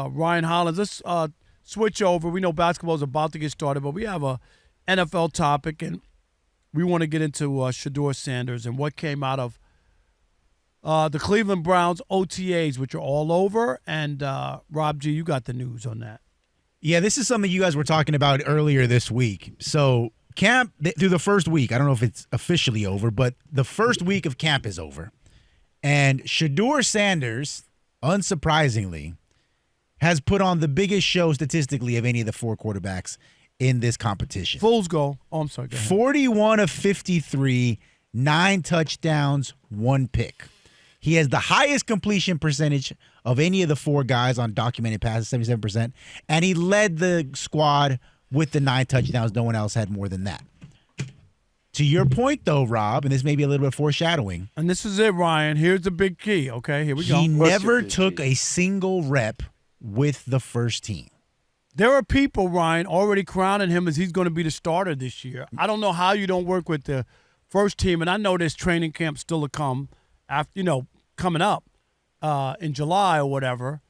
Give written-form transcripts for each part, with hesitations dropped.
Ryan Hollins. Let's switch over. We know basketball is about to get started, but we have a NFL topic, and we want to get into Shedeur Sanders and what came out of the Cleveland Browns OTAs, which are all over. And Rob G, you got the news on that. Yeah, this is something you guys were talking about earlier this week. So camp, through the first week, I don't know if it's officially over, but the first week of camp is over. And Shedeur Sanders, unsurprisingly, has put on the biggest show statistically of any of the four quarterbacks in this competition. Fool's goal. Oh, I'm sorry. Go ahead. 41 of 53, 9 touchdowns, 1 pick. He has the highest completion percentage of any of the four guys on documented passes, 77%, and he led the squad with the 9 touchdowns. No one else had more than that. To your point, though, Rob, and this may be a little bit of foreshadowing. And this is it, Ryan. Here's the big key, okay? Here we go. He never took a single rep with the first team. There are people, Ryan, already crowning him as he's going to be the starter this year. I don't know how you don't work with the first team, and I know there's training camp still to come after, coming up in July or whatever,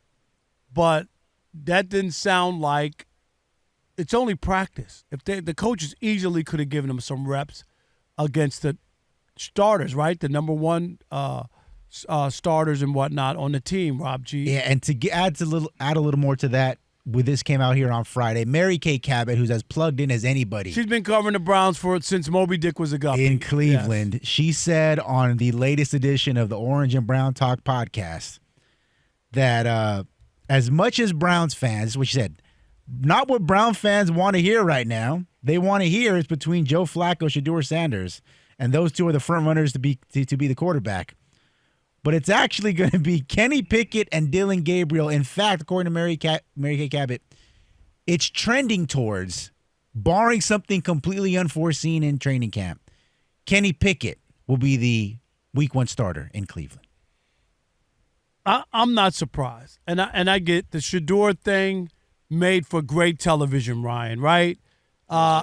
but that didn't sound like it's only practice. If the coaches easily could have given him some reps against the starters, right? The number one starters and whatnot on the team, Rob G. Yeah, and to add a little more to that, with this came out here on Friday, Mary Kay Cabot, who's as plugged in as anybody. She's been covering the Browns since Moby Dick was a guppy. In Cleveland. Yes. She said on the latest edition of the Orange and Brown Talk podcast that as much as Browns fans, this is what she said, not what Brown fans want to hear right now. They want to hear is between Joe Flacco, Shedeur Sanders, and those two are the front runners to be the quarterback. But it's actually going to be Kenny Pickett and Dylan Gabriel. In fact, according to Mary Kay Cabot, it's trending towards, barring something completely unforeseen in training camp, Kenny Pickett will be the week 1 starter in Cleveland. I'm not surprised. And I get the Shedeur thing made for great television, Ryan, right?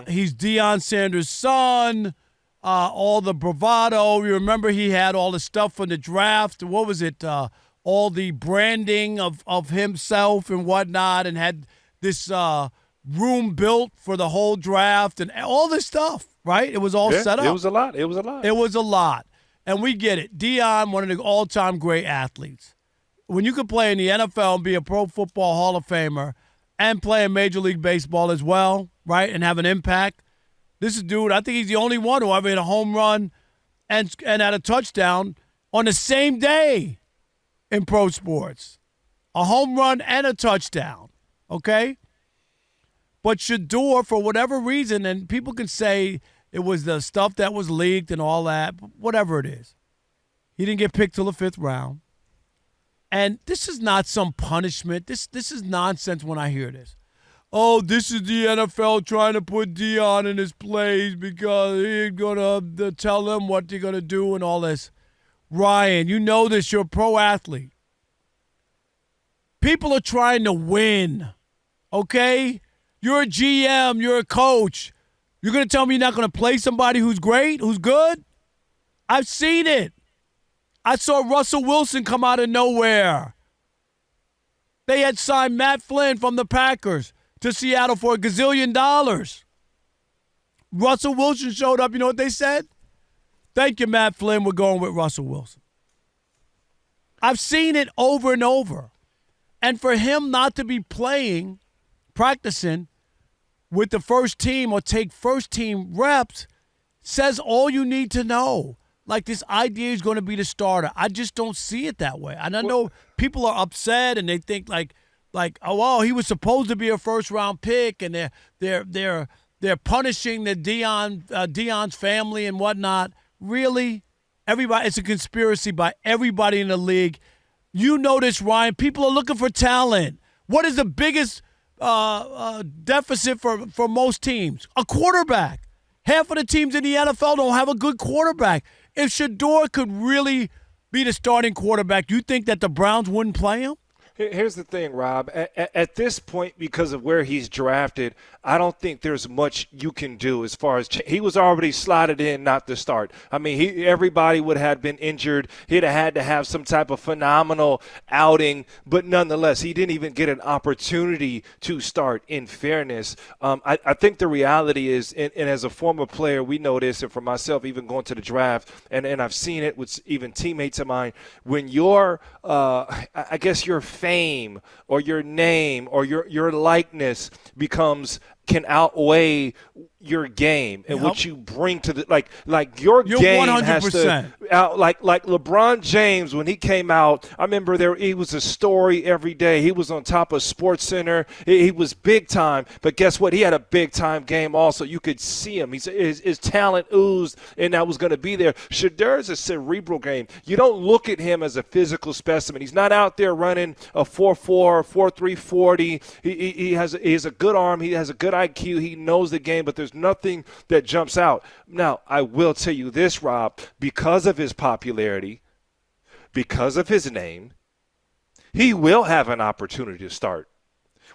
He's Deion Sanders' son. All the bravado. You remember he had all the stuff from the draft. What was it? All the branding of himself and whatnot, and had this room built for the whole draft and all this stuff, right? It was all set up. It was a lot. It was a lot. And we get it. Deion, one of the all-time great athletes. When you could play in the NFL and be a Pro Football Hall of Famer and play in Major League Baseball as well, right, and have an impact, this is dude, I think he's the only one who ever hit a home run and had a touchdown on the same day in pro sports. A home run and a touchdown, okay? But Shedeur, for whatever reason, and people can say it was the stuff that was leaked and all that, whatever it is, he didn't get picked till the 5th round. And this is not some punishment. This is nonsense when I hear this. Oh, this is the NFL trying to put Deion in his place because he's going to tell them what they're going to do and all this. Ryan, you know this. You're a pro athlete. People are trying to win, okay? You're a GM. You're a coach. You're going to tell me you're not going to play somebody who's great, who's good? I've seen it. I saw Russell Wilson come out of nowhere. They had signed Matt Flynn from the Packers to Seattle for $1 gazillion. Russell Wilson showed up. You know what they said? Thank you, Matt Flynn. We're going with Russell Wilson. I've seen it over and over. And for him not to be practicing with the first team or take first team reps says all you need to know. Like this idea is going to be the starter. I just don't see it that way. And I know people are upset and they think like, oh, well, he was supposed to be a first-round pick, and they're punishing the Deion's family and whatnot. Really, everybody, it's a conspiracy by everybody in the league. You know this, Ryan. People are looking for talent. What is the biggest deficit for most teams? A quarterback. Half of the teams in the NFL don't have a good quarterback. If Shedeur could really be the starting quarterback, you think that the Browns wouldn't play him? Here's the thing, Rob. At this point, because of where he's drafted, I don't think there's much you can do as far as he was already slotted in not to start. I mean, everybody would have been injured. He'd have had to have some type of phenomenal outing, but nonetheless, he didn't even get an opportunity to start, in fairness. I think the reality is, and as a former player, we know this, and for myself, even going to the draft, and I've seen it with even teammates of mine, when your I guess your fame or your name or your likeness can outweigh your game and what you bring to the like your You're game 100%. has to out like LeBron James when he came out. I remember he was a story every day. He was on top of SportsCenter. He was big time, but guess what? He had a big time game also. You could see him. His talent oozed, and that was going to be there. Shedeur is a cerebral game. You don't look at him as a physical specimen. He's not out there running a 4.4, 4.3 40. He has a good arm. He has a good IQ. He knows the game, but there's nothing that jumps out. Now, I will tell you this, Rob, because of his popularity, because of his name, he will have an opportunity to start.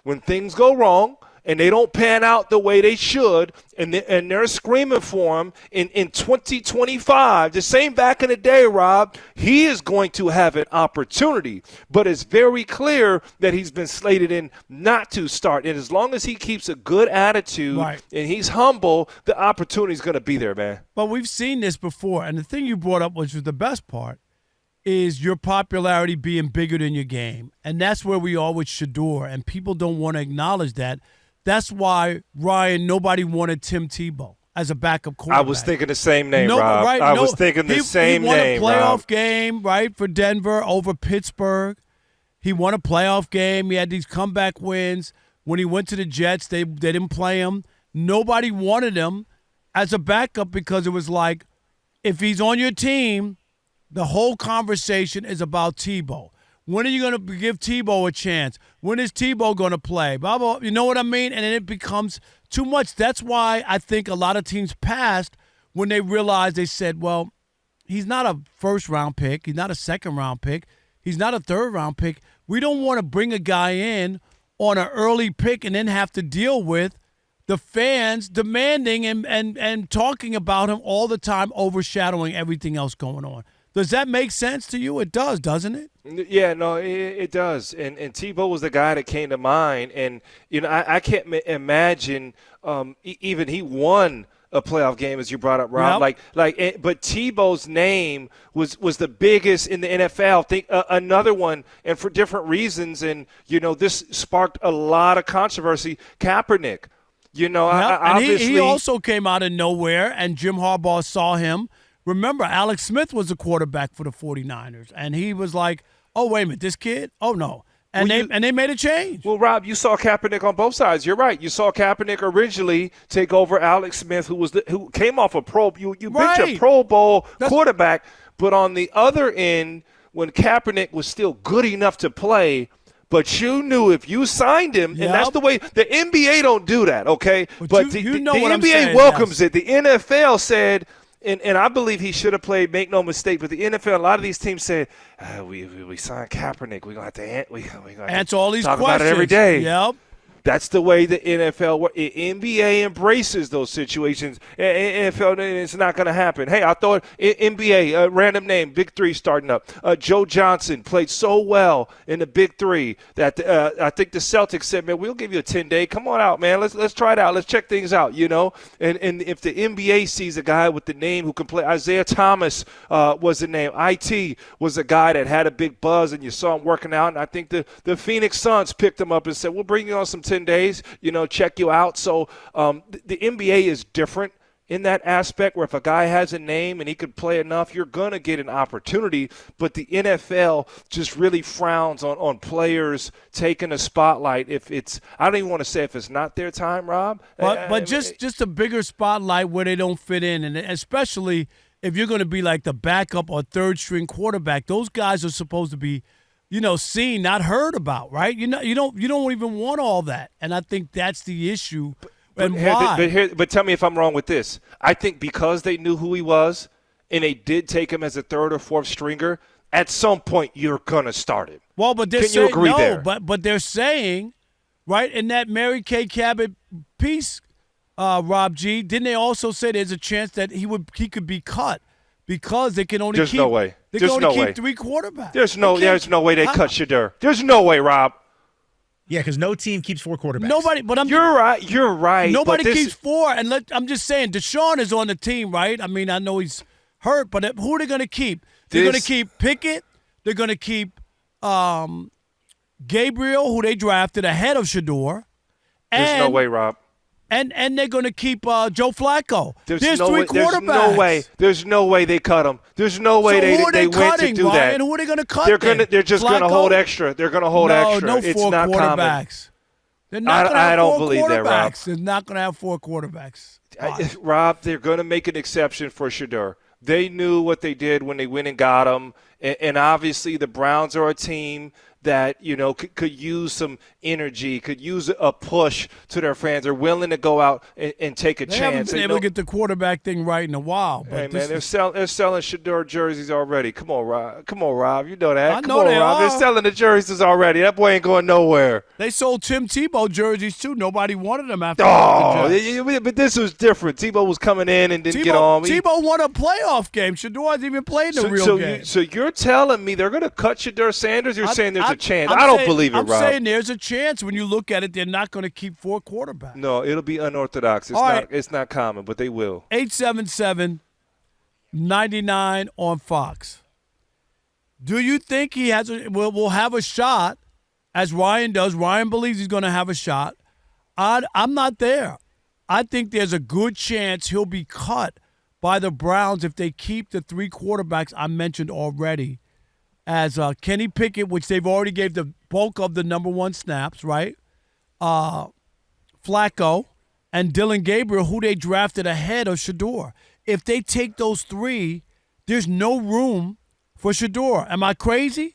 When things go wrong and they don't pan out the way they should, and they're screaming for him in 2025, the same back in the day, Rob, he is going to have an opportunity. But it's very clear that he's been slated in not to start. And as long as he keeps a good attitude and he's humble, the opportunity is going to be there, man. But we've seen this before, and the thing you brought up, which was the best part, is your popularity being bigger than your game. And that's where we are with Shedeur, and people don't want to acknowledge that. That's why, Ryan, nobody wanted Tim Tebow as a backup quarterback. I was thinking the same name, Rob. I was thinking the same name, He won a playoff Rob. game, right, for Denver over Pittsburgh. He won a playoff game. He had these comeback wins. When he went to the Jets, they didn't play him. Nobody wanted him as a backup because it was like, if he's on your team, the whole conversation is about Tebow. When are you going to give Tebow a chance? When is Tebow going to play? Blah, blah, you know what I mean? And then it becomes too much. That's why I think a lot of teams passed when they realized, they said, well, he's not a first-round pick. He's not a second-round pick. He's not a third-round pick. We don't want to bring a guy in on an early pick and then have to deal with the fans demanding and talking about him all the time, overshadowing everything else going on. Does that make sense to you? It does, doesn't it? Yeah, no, it does. And Tebow was the guy that came to mind. And, you know, I can't imagine even he won a playoff game, as you brought up, Rob. Yep. But Tebow's name was the biggest in the NFL. Think another one, and for different reasons. And, you know, this sparked a lot of controversy. Kaepernick. You know, obviously. He also came out of nowhere, and Jim Harbaugh saw him. Remember, Alex Smith was a quarterback for the 49ers, and he was like, oh, wait a minute, this kid? Oh, no. And they made a change. Well, Rob, you saw Kaepernick on both sides. You're right. You saw Kaepernick originally take over Alex Smith, who came off a Pro. You mentioned a Pro Bowl quarterback, but on the other end, when Kaepernick was still good enough to play, but you knew if you signed him, and that's the way the NBA don't do that, okay? But the NBA welcomes it. The NFL said. And I believe he should have played, make no mistake, but the NFL, a lot of these teams said, we signed Kaepernick. We're going to have to answer all these talk questions. about it every day. Yep. That's the way the NFL works. NBA embraces those situations. NFL, it's not going to happen. Hey, I thought NBA, random name, Big Three starting up. Joe Johnson played so well in the Big Three that I think the Celtics said, man, we'll give you a 10-day. Come on out, man. Let's try it out. Let's check things out, you know. And if the NBA sees a guy with the name who can play, Isaiah Thomas was the name. IT was a guy that had a big buzz, and you saw him working out. And I think the Phoenix Suns picked him up and said, we'll bring you on some 10 days, you know, check you out. So the NBA is different in that aspect where if a guy has a name and he could play enough, you're going to get an opportunity. But the NFL just really frowns on players taking a spotlight if it's – I don't even want to say if it's not their time, Rob. But just a bigger spotlight where they don't fit in, and especially if you're going to be like the backup or third-string quarterback, those guys are supposed to be – seen, not heard about, right? You don't even want all that, and I think that's the issue. But tell me if I'm wrong with this. I think because they knew who he was, and they did take him as a third or fourth stringer, at some point you're going to start him. Well, but they're Can you saying agree no, there? but they're saying, right, in that Mary Kay Cabot piece, Rob G, didn't they also say there's a chance that he could be cut because they can only There's keep no way. They There's can no only way. keep 3 quarterbacks. There's no way they cut Shedeur. There's no way, Rob. Yeah, because no team keeps 4 quarterbacks. Nobody, but You're right. You're right. nobody but keeps 4. And I'm just saying, Deshaun is on the team, right? I mean, I know he's hurt, but who are they going to keep? They're going to keep Pickett. They're going to keep Gabriel, who they drafted ahead of Shedeur. There's no way, Rob. And they're going to keep Joe Flacco. There's 3 way, quarterbacks. There's no way they cut him. There's no way So they went to do Ryan? that. Who are they going to cut? They're just going to hold extra. They're going to hold extra. No it's 4 not quarterbacks. common. They're not going to have I don't 4 believe that, Rob. quarterbacks. They're not going to have 4 quarterbacks. Rob, they're going to make an exception for Shedeur. They knew what they did when they went and got him, and obviously the Browns are a team that could use some energy, could use a push to their fans. They're willing to go out and take a They chance. haven't been able to get the quarterback thing right in a while. But Hey man, they're selling Shedeur jerseys already. Come on, Rob. You know that. I Come know on, they Rob. are. They're selling the jerseys already. That boy ain't going nowhere. They sold Tim Tebow jerseys too. Nobody wanted them after. Oh, the Jets. but this was different. Tebow was coming in and didn't get on. Tebow won a playoff game. Shedeur hasn't even played in a real game. So you're telling me they're going to cut Shedeur Sanders? You're saying there's a chance? I'm I don't saying- believe it, I'm Rob. saying there's a chance. When you look at it, they're not going to keep 4 quarterbacks. No, it'll be unorthodox. All right. It's not common, but they will. 877-99 on Fox. Do you think he will have a shot, as Ryan does? Ryan believes he's going to have a shot. I'm not there. I think there's a good chance he'll be cut by the Browns if they keep the 3 quarterbacks I mentioned already, as Kenny Pickett, which they've already gave the bulk of the number 1 snaps, right? Flacco, and Dylan Gabriel, who they drafted ahead of Shedeur. If they take those 3, there's no room for Shedeur. Am I crazy?